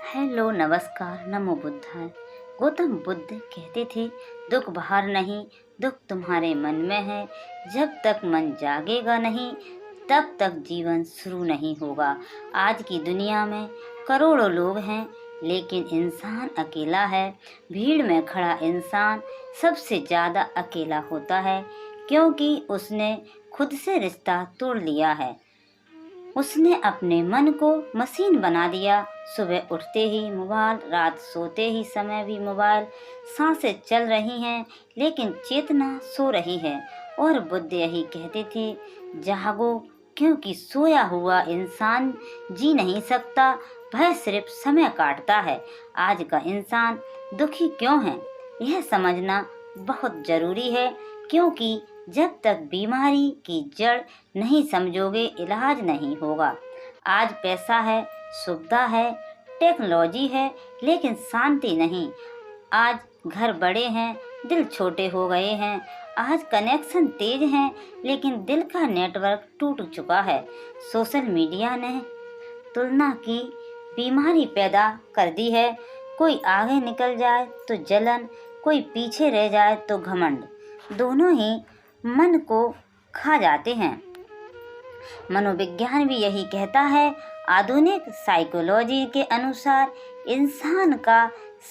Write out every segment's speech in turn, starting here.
Hello नमस्कार नमो बुद्धाय। गौतम बुद्ध कहते थे, दुख बाहर नहीं, दुख तुम्हारे मन में है। जब तक मन जागेगा नहीं तब तक जीवन शुरू नहीं होगा। आज की दुनिया में करोड़ों लोग हैं लेकिन इंसान अकेला है। भीड़ में खड़ा इंसान सबसे ज़्यादा अकेला होता है क्योंकि उसने खुद से रिश्ता तोड़ लिया है। उसने अपने मन को मशीन बना दिया। सुबह उठते ही मोबाइल, रात सोते ही समय भी मोबाइल। सांसें चल रही हैं लेकिन चेतना सो रही है। और बुद्ध यही कहते थे, जागो क्योंकि सोया हुआ इंसान जी नहीं सकता, वह सिर्फ समय काटता है। आज का इंसान दुखी क्यों है यह समझना बहुत ज़रूरी है क्योंकि जब तक बीमारी की जड़ नहीं समझोगे इलाज नहीं होगा। आज पैसा है, सुविधा है, टेक्नोलॉजी है लेकिन शांति नहीं। आज घर बड़े हैं, दिल छोटे हो गए हैं। आज कनेक्शन तेज हैं लेकिन दिल का नेटवर्क टूट चुका है। सोशल मीडिया ने तुलना की बीमारी पैदा कर दी है। कोई आगे निकल जाए तो जलन, कोई पीछे रह जाए तो घमंड। दोनों ही मन को खा जाते हैं। मनोविज्ञान भी यही कहता है। आधुनिक साइकोलॉजी के अनुसार इंसान का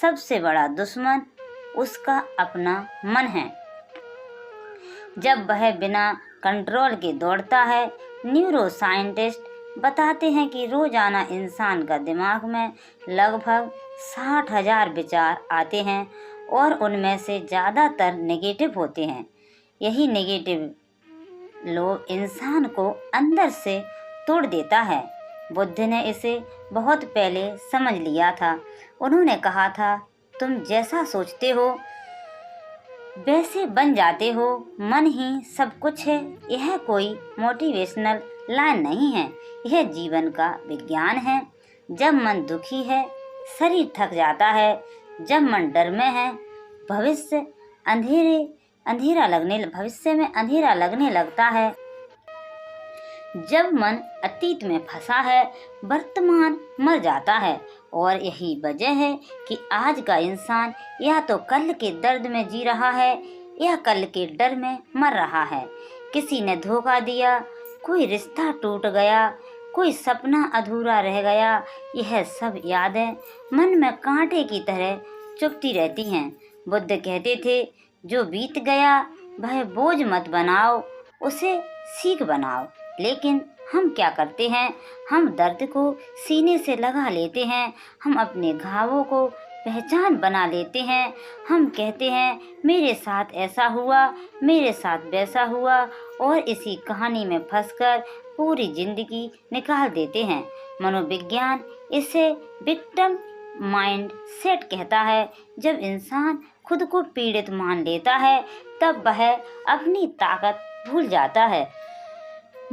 सबसे बड़ा दुश्मन उसका अपना मन है। जब वह बिना कंट्रोल के दौड़ता है, न्यूरो साइंटिस्ट बताते हैं कि रोजाना इंसान का दिमाग में लगभग 60,000 विचार आते हैं और उनमें से ज़्यादातर नेगेटिव होते हैं। यही नेगेटिव लोग इंसान को अंदर से तोड़ देता है। बुद्ध ने इसे बहुत पहले समझ लिया था। उन्होंने कहा था, तुम जैसा सोचते हो वैसे बन जाते हो, मन ही सब कुछ है। यह कोई मोटिवेशनल लाइन नहीं है, यह जीवन का विज्ञान है। जब मन दुखी है शरीर थक जाता है। जब मन डर में है भविष्य में अंधेरा लगने लगता है। जब मन अतीत में फंसा है वर्तमान मर जाता है। और यही वजह है कि आज का इंसान या तो कल के दर्द में जी रहा है या कल के डर में मर रहा है। किसी ने धोखा दिया, कोई रिश्ता टूट गया, कोई सपना अधूरा रह गया। यह सब यादें मन में कांटे की तरह चुभती रहती हैं। बुद्ध कहते थे, जो बीत गया वह बोझ मत बनाओ, उसे सीख बनाओ। लेकिन हम क्या करते हैं, हम दर्द को सीने से लगा लेते हैं। हम अपने घावों को पहचान बना लेते हैं। हम कहते हैं, मेरे साथ ऐसा हुआ, मेरे साथ वैसा हुआ, और इसी कहानी में फंसकर पूरी जिंदगी निकाल देते हैं। मनोविज्ञान इसे विक्टिम माइंड सेट कहता है। जब इंसान खुद को पीड़ित मान लेता है तब वह अपनी ताकत भूल जाता है।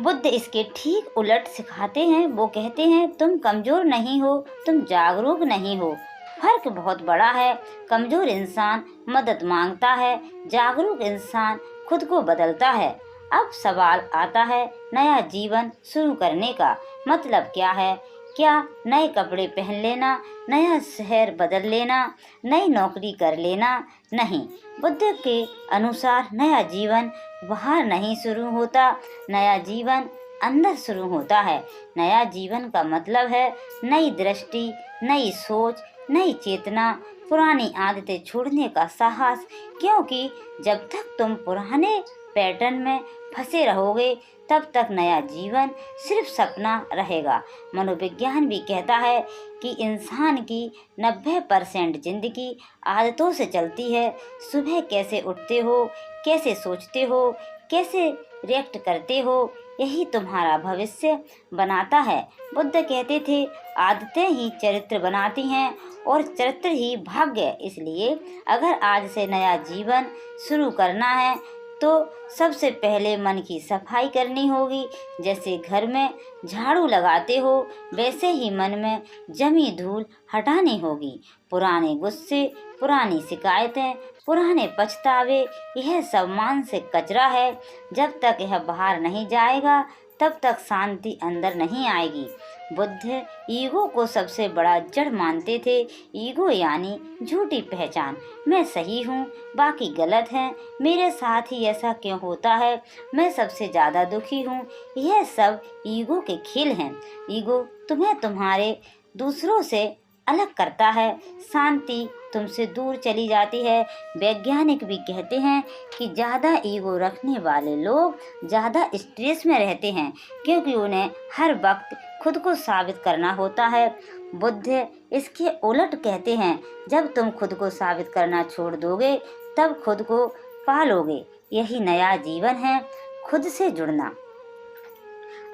बुद्ध इसके ठीक उलट सिखाते हैं। वो कहते हैं, तुम कमज़ोर नहीं हो, तुम जागरूक नहीं हो। फर्क बहुत बड़ा है। कमज़ोर इंसान मदद मांगता है, जागरूक इंसान खुद को बदलता है। अब सवाल आता है, नया जीवन शुरू करने का मतलब क्या है? क्या नए कपड़े पहन लेना, नया शहर बदल लेना, नई नौकरी कर लेना? नहीं, बुद्ध के अनुसार नया जीवन बाहर नहीं शुरू होता, नया जीवन अंदर शुरू होता है। नया जीवन का मतलब है नई दृष्टि, नई सोच, नई चेतना, पुरानी आदतें छोड़ने का साहस। क्योंकि जब तक तुम पुराने पैटर्न में फंसे रहोगे तब तक नया जीवन सिर्फ सपना रहेगा। मनोविज्ञान भी कहता है कि इंसान की 90% जिंदगी आदतों से चलती है। सुबह कैसे उठते हो, कैसे सोचते हो, कैसे रिएक्ट करते हो, यही तुम्हारा भविष्य बनाता है। बुद्ध कहते थे, आदतें ही चरित्र बनाती हैं और चरित्र ही भाग्य। इसलिए अगर आज से नया जीवन शुरू करना है तो सबसे पहले मन की सफाई करनी होगी। जैसे घर में झाड़ू लगाते हो वैसे ही मन में जमी धूल हटानी होगी। पुराने गुस्से, पुरानी शिकायतें, पुराने पछतावे, यह सब मानसिक कचरा है। जब तक यह बाहर नहीं जाएगा तब तक शांति अंदर नहीं आएगी। बुद्ध ईगो को सबसे बड़ा जड़ मानते थे। ईगो यानी झूठी पहचान। मैं सही हूँ, बाकी गलत हैं, मेरे साथ ही ऐसा क्यों होता है, मैं सबसे ज़्यादा दुखी हूँ। यह सब ईगो के खेल हैं। ईगो तुम्हें तुम्हारे दूसरों से अलग करता है, शांति तुमसे दूर चली जाती है। वैज्ञानिक भी कहते हैं कि ज़्यादा ईगो रखने वाले लोग ज़्यादा स्ट्रेस में रहते हैं, क्योंकि उन्हें हर वक्त खुद को साबित करना होता है। बुद्ध इसके उलट कहते हैं, जब तुम खुद को साबित करना छोड़ दोगे तब खुद को पालोगे। यही नया जीवन है, खुद से जुड़ना,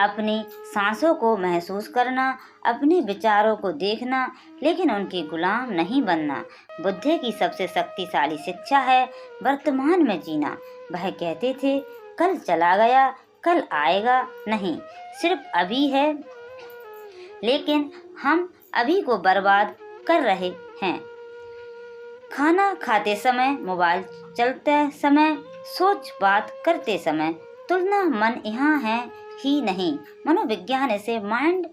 अपनी सांसों को महसूस करना, अपने विचारों को देखना, लेकिन उनके गुलाम नहीं बनना। बुद्ध की सबसे शक्तिशाली शिक्षा है वर्तमान में जीना। वह कहते थे, कल चला गया, कल आएगा नहीं, सिर्फ अभी है। लेकिन हम अभी को बर्बाद कर रहे हैं। खाना खाते समय, मोबाइल चलते समय, सोच बात करते समय, तुलना मन यहाँ है ही नहीं। मनोविज्ञान इसे माइंड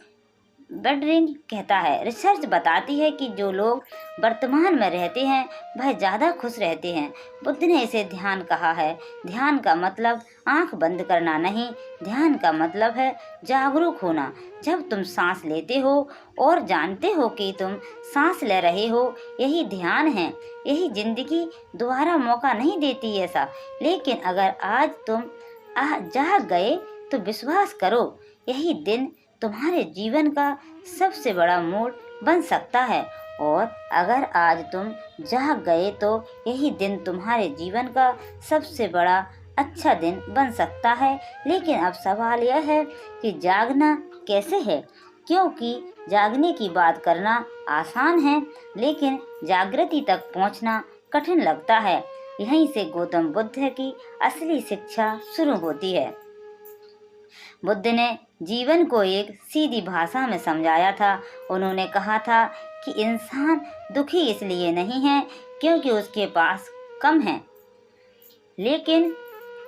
बेडरिंग कहता है। रिसर्च बताती है कि जो लोग वर्तमान में रहते हैं वह ज़्यादा खुश रहते हैं। बुद्ध ने इसे ध्यान कहा है। ध्यान का मतलब आंख बंद करना नहीं, ध्यान का मतलब है जागरूक होना। जब तुम सांस लेते हो और जानते हो कि तुम सांस ले रहे हो, यही ध्यान है। यही जिंदगी दोबारा मौका नहीं देती ऐसा। लेकिन अगर आज तुम जाग गए तो विश्वास करो, यही दिन तुम्हारे जीवन का सबसे बड़ा मोड़ बन सकता है। और अगर आज तुम जाग गए तो यही दिन तुम्हारे जीवन का सबसे बड़ा अच्छा दिन बन सकता है। लेकिन अब सवाल यह है कि जागना कैसे है, क्योंकि जागने की बात करना आसान है, लेकिन जागृति तक पहुंचना कठिन लगता है। यहीं से गौतम बुद्ध की असली शिक्षा शुरू होती है। बुद्ध ने जीवन को एक सीधी भाषा में समझाया था। उन्होंने कहा था कि इंसान दुखी इसलिए नहीं है क्योंकि उसके पास कम है, लेकिन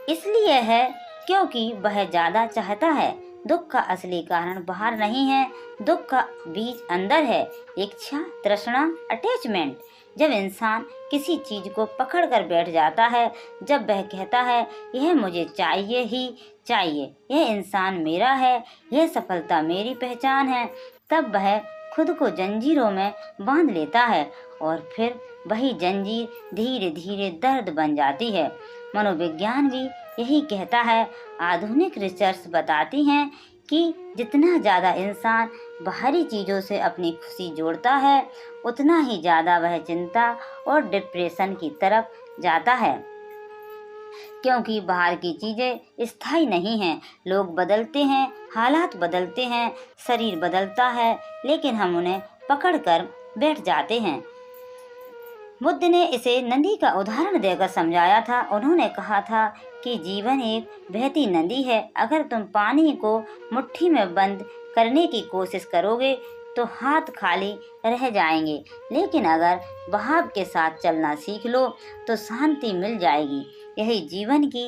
इसलिए है क्योंकि वह ज़्यादा चाहता है। दुख का असली कारण बाहर नहीं है, दुख का बीज अंदर है, इच्छा, तृष्णा, अटैचमेंट। जब इंसान किसी चीज़ को पकड़ कर बैठ जाता है, जब वह कहता है यह मुझे चाहिए ही चाहिए, यह इंसान मेरा है, यह सफलता मेरी पहचान है, तब वह खुद को जंजीरों में बांध लेता है और फिर वही जंजीर धीरे धीरे दर्द बन जाती है। मनोविज्ञान भी यही कहता है। आधुनिक रिसर्च बताती हैं कि जितना ज़्यादा इंसान बाहरी चीज़ों से अपनी खुशी जोड़ता है, उतना ही ज़्यादा वह चिंता और डिप्रेशन की तरफ जाता है, क्योंकि बाहर की चीज़ें स्थायी नहीं हैं। लोग बदलते हैं, हालात बदलते हैं, शरीर बदलता है, लेकिन हम उन्हें पकड़ कर बैठ जाते हैं। बुद्ध ने इसे नदी का उदाहरण देकर समझाया था। उन्होंने कहा था कि जीवन एक बहती नदी है। अगर तुम पानी को मुट्ठी में बंद करने की कोशिश करोगे तो हाथ खाली रह जाएंगे, लेकिन अगर बहाव के साथ चलना सीख लो तो शांति मिल जाएगी। यही जीवन की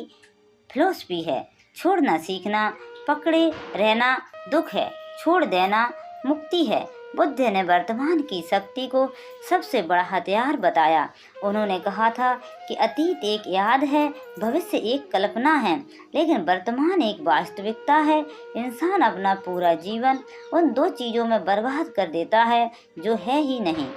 फिलॉसफी है। छोड़ना सीखना, पकड़े रहना दुख है, छोड़ देना मुक्ति है। बुद्ध ने वर्तमान की शक्ति को सबसे बड़ा हथियार बताया। उन्होंने कहा था कि अतीत एक याद है, भविष्य एक कल्पना है, लेकिन वर्तमान एक वास्तविकता है। इंसान अपना पूरा जीवन उन दो चीज़ों में बर्बाद कर देता है जो है ही नहीं।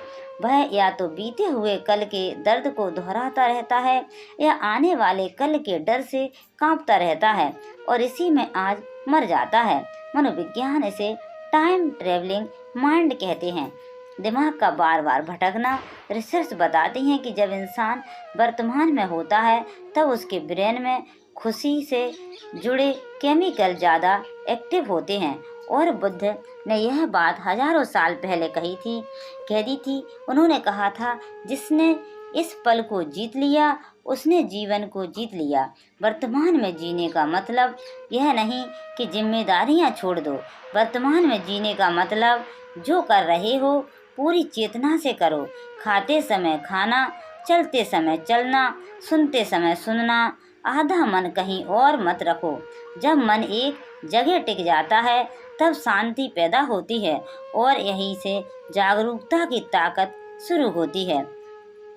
वह या तो बीते हुए कल के दर्द को दोहराता रहता है या आने वाले कल के डर से कांपता रहता है और इसी में आज मर जाता है। मनोविज्ञान इसे टाइम ट्रेवलिंग माइंड कहते हैं, दिमाग का बार बार भटकना। रिसर्च बताती हैं कि जब इंसान वर्तमान में होता है तब उसके ब्रेन में खुशी से जुड़े केमिकल ज़्यादा एक्टिव होते हैं। और बुद्ध ने यह बात हजारों साल पहले कह दी थी। उन्होंने कहा था, जिसने इस पल को जीत लिया उसने जीवन को जीत लिया। वर्तमान में जीने का मतलब यह नहीं कि जिम्मेदारियां छोड़ दो। वर्तमान में जीने का मतलब जो कर रहे हो पूरी चेतना से करो। खाते समय खाना, चलते समय चलना, सुनते समय सुनना, आधा मन कहीं और मत रखो। जब मन एक जगह टिक जाता है तब शांति पैदा होती है और यहीं से जागरूकता की ताकत शुरू होती है।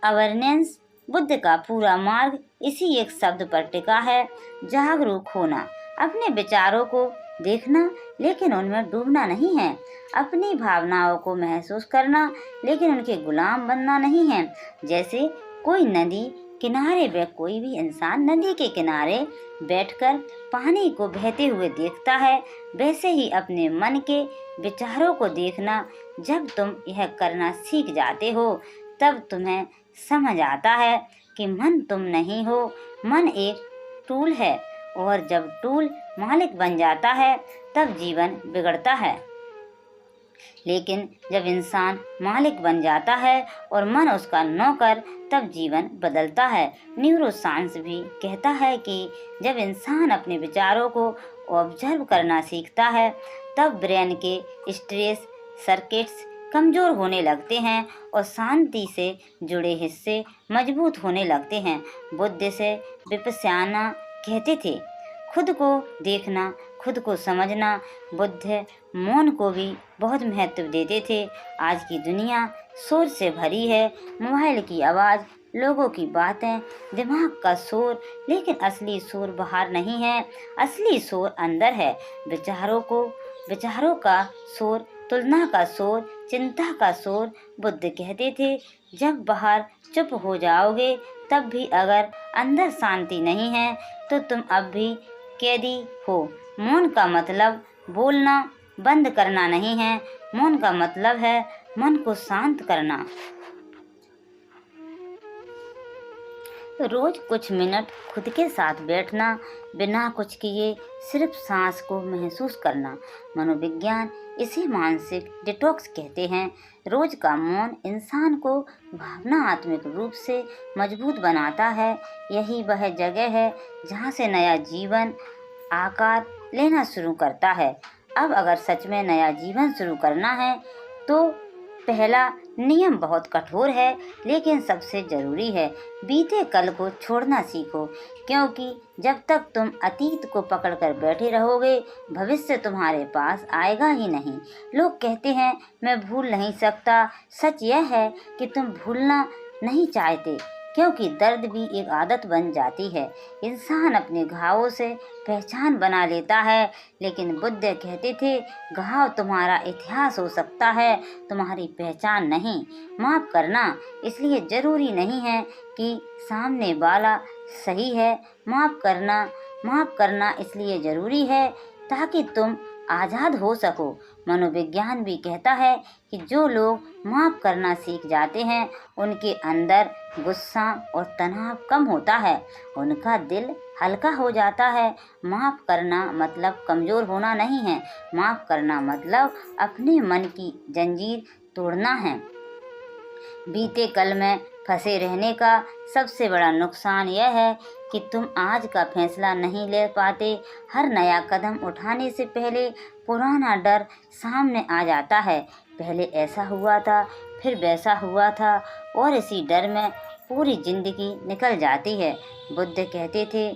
अवेयरनेस बुद्ध का पूरा मार्ग इसी एक शब्द पर टिका है, जागरूक होना। अपने विचारों को देखना लेकिन उनमें डूबना नहीं है। अपनी भावनाओं को महसूस करना लेकिन उनके गुलाम बनना नहीं है। जैसे कोई नदी किनारे कोई भी इंसान नदी के किनारे बैठकर पानी को बहते हुए देखता है, वैसे ही अपने मन के विचारों को देखना। जब तुम यह करना सीख जाते हो तब तुम्हें समझ आता है कि मन तुम नहीं हो, मन एक टूल है और जब टूल मालिक बन जाता है तब जीवन बिगड़ता है। लेकिन जब इंसान मालिक बन जाता है और मन उसका नौकर तब जीवन बदलता है। न्यूरोसाइंस भी कहता है कि जब इंसान अपने विचारों को ऑब्जर्व करना सीखता है तब ब्रेन के स्ट्रेस सर्किट्स कमज़ोर होने लगते हैं और शांति से जुड़े हिस्से मजबूत होने लगते हैं। बुद्ध से विपश्यना कहते थे, खुद को देखना, खुद को समझना। बुद्ध मौन को भी बहुत महत्व देते थे। आज की दुनिया शोर से भरी है, मोबाइल की आवाज़, लोगों की बातें, दिमाग का शोर, लेकिन असली शोर बाहर नहीं है, असली शोर अंदर है। विचारों का शोर, तुलना का शोर, चिंता का शोर। बुद्ध कहते थे, जब बाहर चुप हो जाओगे तब भी अगर अंदर शांति नहीं है तो तुम अब भी कैदी हो। मौन का मतलब बोलना बंद करना नहीं है, मौन का मतलब है मन को शांत करना। रोज कुछ मिनट खुद के साथ बैठना, बिना कुछ किए सिर्फ सांस को महसूस करना। मनोविज्ञान इसे मानसिक डिटॉक्स कहते हैं। रोज का मौन इंसान को भावनात्मक रूप से मजबूत बनाता है। यही वह जगह है जहाँ से नया जीवन आकार लेना शुरू करता है। अब अगर सच में नया जीवन शुरू करना है तो पहला नियम बहुत कठोर है लेकिन सबसे ज़रूरी है। बीते कल को छोड़ना सीखो, क्योंकि जब तक तुम अतीत को पकड़कर बैठे रहोगे भविष्य तुम्हारे पास आएगा ही नहीं। लोग कहते हैं मैं भूल नहीं सकता। सच यह है कि तुम भूलना नहीं चाहते, क्योंकि दर्द भी एक आदत बन जाती है। इंसान अपने घावों से पहचान बना लेता है, लेकिन बुद्ध कहते थे घाव तुम्हारा इतिहास हो सकता है, तुम्हारी पहचान नहीं। माफ़ करना इसलिए ज़रूरी नहीं है कि सामने वाला सही है, माफ़ करना इसलिए ज़रूरी है ताकि तुम आज़ाद हो सको। मनोविज्ञान भी कहता है कि जो लोग माफ़ करना सीख जाते हैं उनके अंदर गुस्सा और तनाव कम होता है, उनका दिल हल्का हो जाता है। माफ़ करना मतलब कमज़ोर होना नहीं है, माफ़ करना मतलब अपने मन की जंजीर तोड़ना है। बीते कल में फंसे रहने का सबसे बड़ा नुकसान यह है कि तुम आज का फैसला नहीं ले पाते। हर नया कदम उठाने से पहले पुराना डर सामने आ जाता है। पहले ऐसा हुआ था, फिर वैसा हुआ था और इसी डर में पूरी जिंदगी निकल जाती है। बुद्ध कहते थे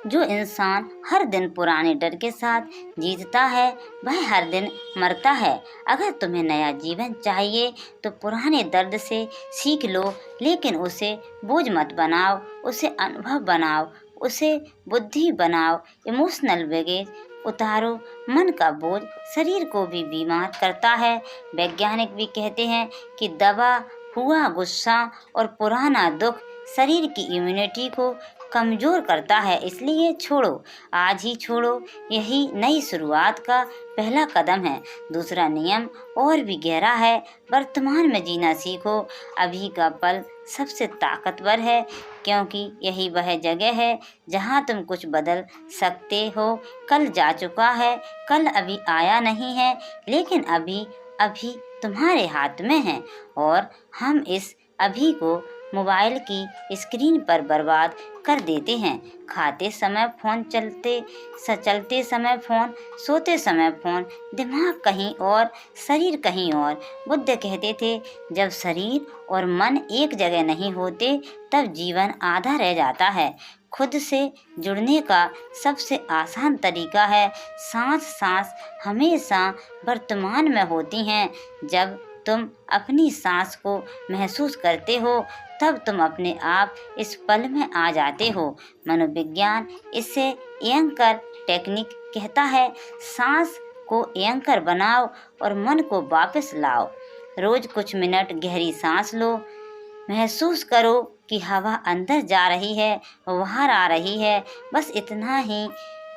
जो इंसान हर दिन पुराने डर के साथ जीतता है वह हर दिन मरता है। अगर तुम्हें नया जीवन चाहिए तो पुराने दर्द से सीख लो, लेकिन उसे बोझ मत बनाओ, उसे अनुभव बनाओ, उसे बुद्धि बनाओ। इमोशनल बैगेज उतारो। मन का बोझ शरीर को भी बीमार करता है। वैज्ञानिक भी कहते हैं कि दबा हुआ गुस्सा और पुराना दुख शरीर की इम्यूनिटी को कमज़ोर करता है। इसलिए छोड़ो, आज ही छोड़ो। यही नई शुरुआत का पहला कदम है। दूसरा नियम और भी गहरा है, वर्तमान में जीना सीखो। अभी का पल सबसे ताकतवर है, क्योंकि यही वह जगह है जहाँ तुम कुछ बदल सकते हो। कल जा चुका है, कल अभी आया नहीं है, लेकिन अभी तुम्हारे हाथ में है और हम इस अभी को मोबाइल की स्क्रीन पर बर्बाद कर देते हैं। खाते समय फ़ोन, चलते समय फ़ोन, सोते समय फ़ोन, दिमाग कहीं और, शरीर कहीं और। बुद्ध कहते थे, जब शरीर और मन एक जगह नहीं होते तब जीवन आधा रह जाता है। खुद से जुड़ने का सबसे आसान तरीका है सांस हमेशा वर्तमान में होती हैं। जब तुम अपनी सांस को महसूस करते हो तब तुम अपने आप इस पल में आ जाते हो। मनोविज्ञान इसे एंकर टेक्निक कहता है। सांस को एंकर बनाओ और मन को वापस लाओ। रोज कुछ मिनट गहरी सांस लो, महसूस करो कि हवा अंदर जा रही है, बाहर आ रही है, बस इतना ही।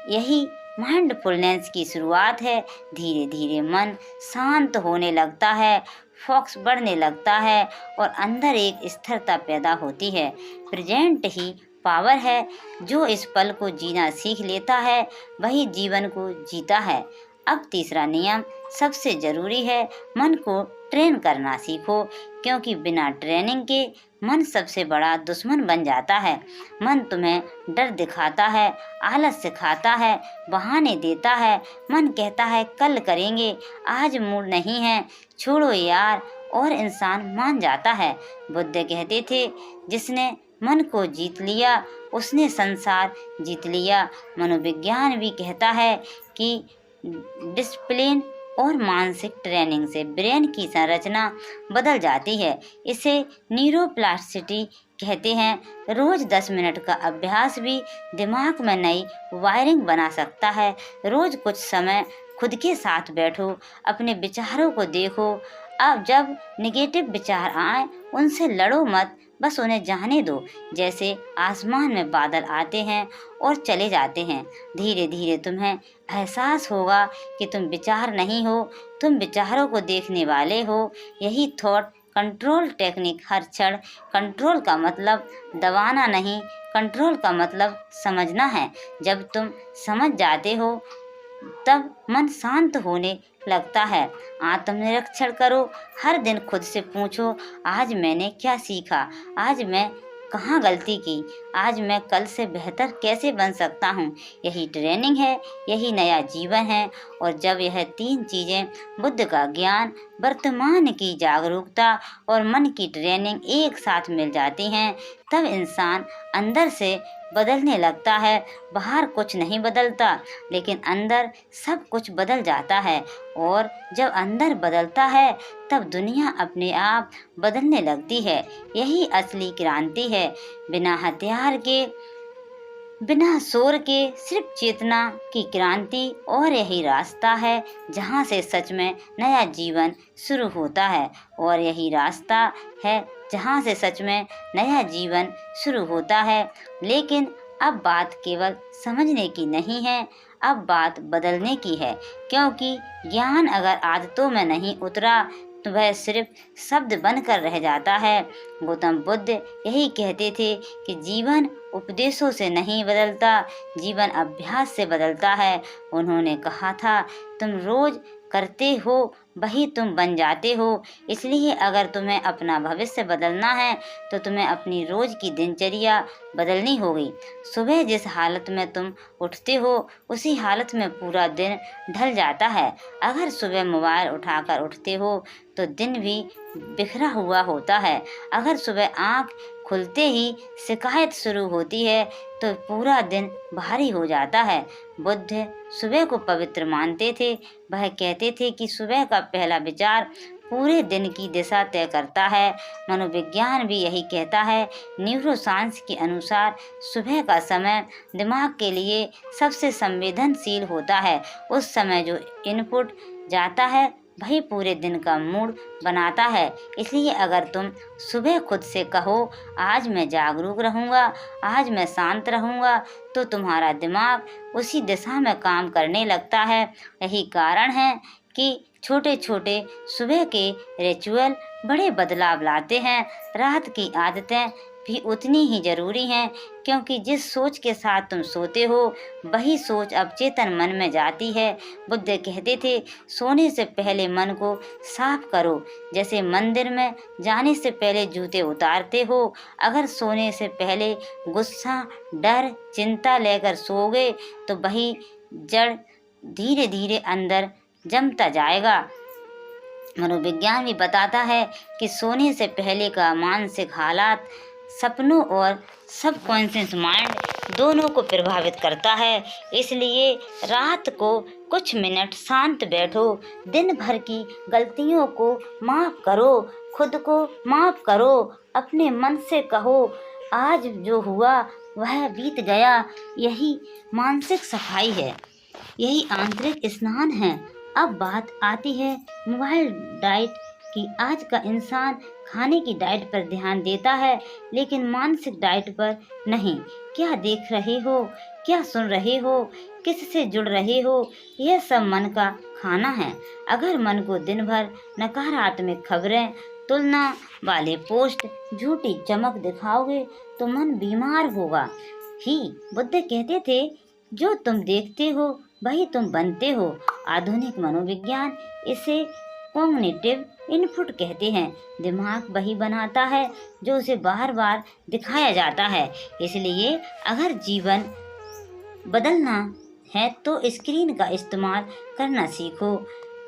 यही माइंडफुलनेस की शुरुआत है। धीरे धीरे मन शांत होने लगता है, फोकस बढ़ने लगता है और अंदर एक स्थिरता पैदा होती है। प्रेजेंट ही पावर है। जो इस पल को जीना सीख लेता है वही जीवन को जीता है। अब तीसरा नियम सबसे ज़रूरी है, मन को ट्रेन करना सीखो, क्योंकि बिना ट्रेनिंग के मन सबसे बड़ा दुश्मन बन जाता है। मन तुम्हें डर दिखाता है, आलस सिखाता है, बहाने देता है। मन कहता है कल करेंगे, आज मूड नहीं है, छोड़ो यार, और इंसान मान जाता है। बुद्ध कहते थे, जिसने मन को जीत लिया उसने संसार जीत लिया। मनोविज्ञान भी कहता है कि डिसिप्लिन और मानसिक ट्रेनिंग से ब्रेन की संरचना बदल जाती है। इसे न्यूरोप्लास्टिसिटी कहते हैं। रोज 10 मिनट का अभ्यास भी दिमाग में नई वायरिंग बना सकता है। रोज कुछ समय खुद के साथ बैठो, अपने विचारों को देखो। अब जब नेगेटिव विचार आए उनसे लड़ो मत, बस उन्हें जाने दो। जैसे आसमान में बादल आते हैं और चले जाते हैं। धीरे धीरे तुम्हें एहसास होगा कि तुम विचार नहीं हो, तुम विचारों को देखने वाले हो। यही थॉट कंट्रोल टेक्निक। हर क्षण कंट्रोल का मतलब दबाना नहीं, कंट्रोल का मतलब समझना है। जब तुम समझ जाते हो तब मन शांत होने लगता है। आत्मनिरीक्षण करो। हर दिन खुद से पूछो, आज मैंने क्या सीखा, आज मैं कहाँ गलती की, आज मैं कल से बेहतर कैसे बन सकता हूँ। यही ट्रेनिंग है, यही नया जीवन है। और जब यह 3 चीज़ें, बुद्ध का ज्ञान, वर्तमान की जागरूकता और मन की ट्रेनिंग एक साथ मिल जाती हैं, तब इंसान अंदर से बदलने लगता है। बाहर कुछ नहीं बदलता, लेकिन अंदर सब कुछ बदल जाता है। और जब अंदर बदलता है तब दुनिया अपने आप बदलने लगती है। यही असली क्रांति है। बिना हथियार के, बिना शोर के, सिर्फ चेतना की क्रांति। और यही रास्ता है जहाँ से सच में नया जीवन शुरू होता है। और यही रास्ता है जहाँ से सच में नया जीवन शुरू होता है। लेकिन अब बात केवल समझने की नहीं है, अब बात बदलने की है। क्योंकि ज्ञान अगर आदतों में नहीं उतरा तो वह सिर्फ शब्द बनकर रह जाता है। गौतम बुद्ध यही कहते थे कि जीवन उपदेशों से नहीं बदलता, जीवन अभ्यास से बदलता है। उन्होंने कहा था, तुम रोज करते हो वही तुम बन जाते हो। इसलिए अगर तुम्हें अपना भविष्य बदलना है तो तुम्हें अपनी रोज की दिनचर्या बदलनी होगी। सुबह जिस हालत में तुम उठते हो उसी हालत में पूरा दिन ढल जाता है। अगर सुबह मोबाइल उठाकर उठते हो तो दिन भी बिखरा हुआ होता है। अगर सुबह आँख खुलते ही शिकायत शुरू होती है तो पूरा दिन भारी हो जाता है। बुद्ध सुबह को पवित्र मानते थे। वह कहते थे कि सुबह का पहला विचार पूरे दिन की दिशा तय करता है। मनोविज्ञान भी यही कहता है। न्यूरोसाइंस के अनुसार सुबह का समय दिमाग के लिए सबसे संवेदनशील होता है। उस समय जो इनपुट जाता है वही पूरे दिन का मूड बनाता है। इसलिए अगर तुम सुबह खुद से कहो, आज मैं जागरूक रहूँगा, आज मैं शांत रहूँगा, तो तुम्हारा दिमाग उसी दिशा में काम करने लगता है। यही कारण है कि छोटे छोटे सुबह के रिचुअल बड़े बदलाव लाते हैं। रात की आदतें भी उतनी ही जरूरी हैं, क्योंकि जिस सोच के साथ तुम सोते हो वही सोच अब चेतन मन में जाती है। बुद्ध कहते थे, सोने से पहले मन को साफ करो, जैसे मंदिर में जाने से पहले जूते उतारते हो। अगर सोने से पहले गुस्सा, डर, चिंता लेकर सोओगे तो वही जड़ धीरे धीरे अंदर जमता जाएगा। मनोविज्ञान भी बताता है कि सोने से पहले का मानसिक हालात सपनों और सबकॉन्शियस माइंड दोनों को प्रभावित करता है। इसलिए रात को कुछ मिनट शांत बैठो, दिन भर की गलतियों को माफ़ करो, खुद को माफ़ करो, अपने मन से कहो आज जो हुआ वह बीत गया। यही मानसिक सफाई है, यही आंतरिक स्नान है। अब बात आती है मोबाइल डाइट की। आज का इंसान खाने की डाइट पर ध्यान देता है, लेकिन मानसिक डाइट पर नहीं। क्या देख रहे हो, क्या सुन रहे हो, किससे जुड़ रहे हो, यह सब मन का खाना है। अगर मन को दिन भर नकारात्मक खबरें, तुलना वाले पोस्ट, झूठी चमक दिखाओगे तो मन बीमार होगा ही। बुद्ध कहते थे, जो तुम देखते हो वही तुम बनते हो। आधुनिक मनोविज्ञान इसे कॉग्निटिव इनपुट कहते हैं। दिमाग वही बनाता है जो उसे बार बार दिखाया जाता है। इसलिए अगर जीवन बदलना है तो स्क्रीन का इस्तेमाल करना सीखो,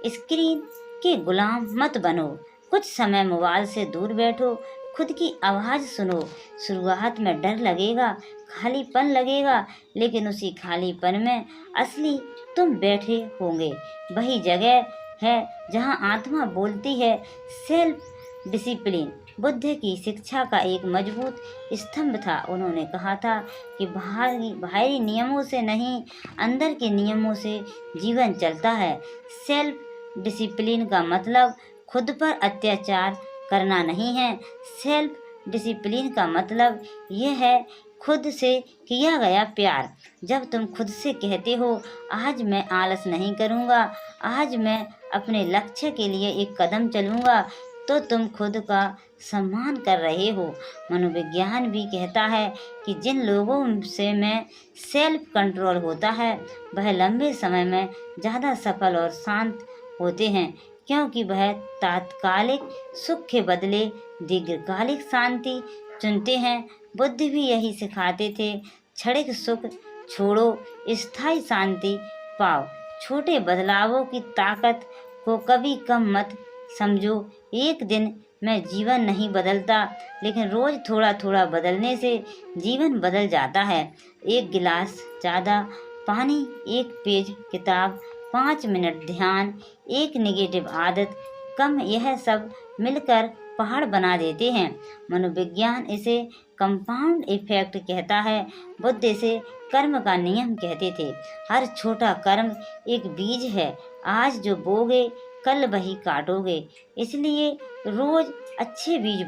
स्क्रीन के गुलाम मत बनो। कुछ समय मोबाइल से दूर बैठो, खुद की आवाज़ सुनो। शुरुआत में डर लगेगा, खालीपन लगेगा, लेकिन उसी खालीपन में असली तुम बैठे होंगे। वही जगह है जहाँ आत्मा बोलती है। सेल्फ डिसिप्लिन बुद्ध की शिक्षा का एक मजबूत स्तंभ था। उन्होंने कहा था कि बाहरी नियमों से नहीं, अंदर के नियमों से जीवन चलता है। सेल्फ डिसिप्लिन का मतलब खुद पर अत्याचार करना नहीं है। सेल्फ डिसिप्लिन का मतलब यह है खुद से किया गया प्यार। जब तुम खुद से कहते हो, आज मैं आलस नहीं करूँगा, आज मैं अपने लक्ष्य के लिए एक कदम चलूँगा, तो तुम खुद का सम्मान कर रहे हो। मनोविज्ञान भी कहता है कि जिन लोगों से में सेल्फ कंट्रोल होता है वह लंबे समय में ज़्यादा सफल और शांत होते हैं, क्योंकि वह तात्कालिक सुख के बदले दीर्घकालिक शांति चुनते हैं। बुद्ध भी यही सिखाते थे, क्षणिक सुख छोड़ो, स्थायी शांति पाओ। छोटे बदलावों की ताकत को कभी कम मत समझो। एक दिन में जीवन नहीं बदलता, लेकिन रोज थोड़ा थोड़ा बदलने से जीवन बदल जाता है। एक गिलास ज़्यादा पानी, एक पेज किताब, 5 मिनट ध्यान, एक नेगेटिव आदत कम, यह सब मिलकर पहाड़ बना देते हैं। मनोविज्ञान इसे कंपाउंड इफेक्ट कहता है, बुद्ध इसे कर्म का नियम कहते थे। हर छोटा कर्म एक बीज है, आज जो बोगे कल वही काटोगे। इसलिए रोज अच्छे बीज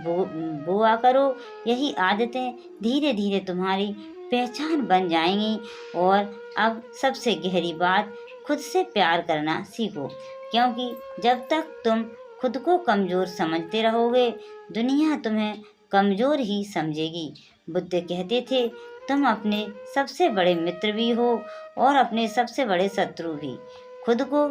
बोआ करो। यही आदतें धीरे धीरे तुम्हारी पहचान बन जाएंगी। और अब सबसे गहरी बात, खुद से प्यार करना सीखो, क्योंकि जब तक तुम खुद को कमज़ोर समझते रहोगे दुनिया तुम्हें कमज़ोर ही समझेगी। बुद्ध कहते थे, तुम अपने सबसे बड़े मित्र भी हो और अपने सबसे बड़े शत्रु भी। खुद को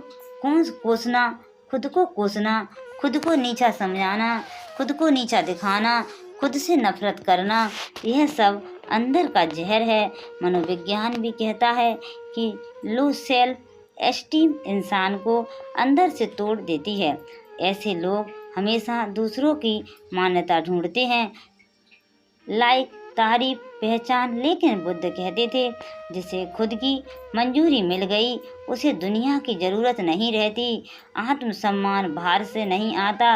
कोसना, खुद को कोसना, खुद को नीचा समझाना, खुद को नीचा दिखाना, खुद से नफरत करना, यह सब अंदर का जहर है। मनोविज्ञान भी कहता है कि लो सेल्फ एस्टीम इंसान को अंदर से तोड़ देती है। ऐसे लोग हमेशा दूसरों की मान्यता ढूंढते हैं, लाइक, तारीफ, पहचान, लेकिन बुद्ध कहते थे, जिसे खुद की मंजूरी मिल गई उसे दुनिया की ज़रूरत नहीं रहती। आत्मसम्मान बाहर से नहीं आता,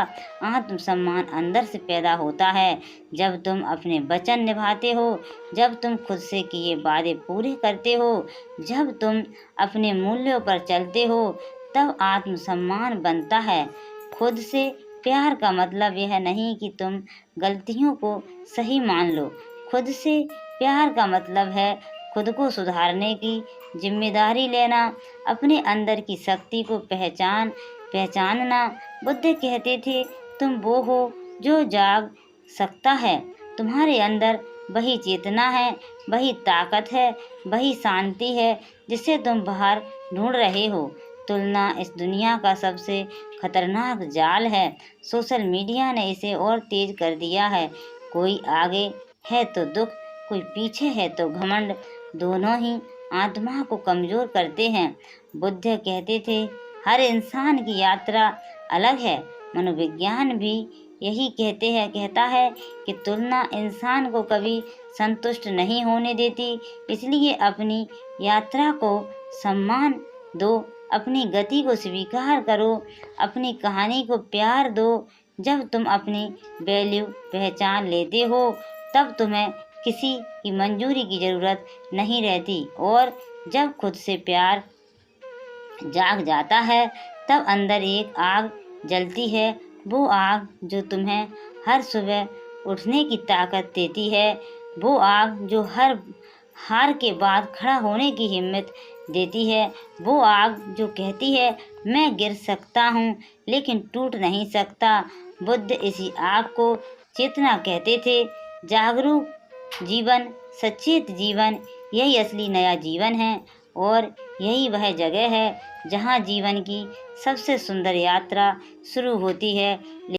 आत्मसम्मान अंदर से पैदा होता है। जब तुम अपने वचन निभाते हो, जब तुम खुद से किए वादे पूरे करते हो, जब तुम अपने मूल्यों पर चलते हो, तब आत्मसम्मान बनता है। खुद से प्यार का मतलब यह नहीं कि तुम गलतियों को सही मान लो। खुद से प्यार का मतलब है खुद को सुधारने की जिम्मेदारी लेना, अपने अंदर की शक्ति को पहचानना। बुद्ध कहते थे, तुम वो हो जो जाग सकता है, तुम्हारे अंदर वही चेतना है, वही ताकत है, वही शांति है जिसे तुम बाहर ढूंढ रहे हो। तुलना इस दुनिया का सबसे खतरनाक जाल है। सोशल मीडिया ने इसे और तेज कर दिया है। कोई आगे है तो दुख, कोई पीछे है तो घमंड। दोनों ही आत्मा को कमजोर करते हैं। बुद्ध कहते थे, हर इंसान की यात्रा अलग है। मनोविज्ञान भी यही कहता है कि तुलना इंसान को कभी संतुष्ट नहीं होने देती। इसलिए अपनी यात्रा को सम्मान दो, अपनी गति को स्वीकार करो, अपनी कहानी को प्यार दो। जब तुम अपनी वैल्यू पहचान लेते हो, तब तुम्हें किसी की मंजूरी की ज़रूरत नहीं रहती। और जब खुद से प्यार जाग जाता है, तब अंदर एक आग जलती है। वो आग जो तुम्हें हर सुबह उठने की ताकत देती है। वो आग जो हर हार के बाद खड़ा होने की हिम्मत देती है। वो आग जो कहती है, मैं गिर सकता हूँ लेकिन टूट नहीं सकता। बुद्ध इसी आग को चेतना कहते थे। जागरूक जीवन, सचेत जीवन, यही असली नया जीवन है। और यही वह जगह है जहाँ जीवन की सबसे सुंदर यात्रा शुरू होती है।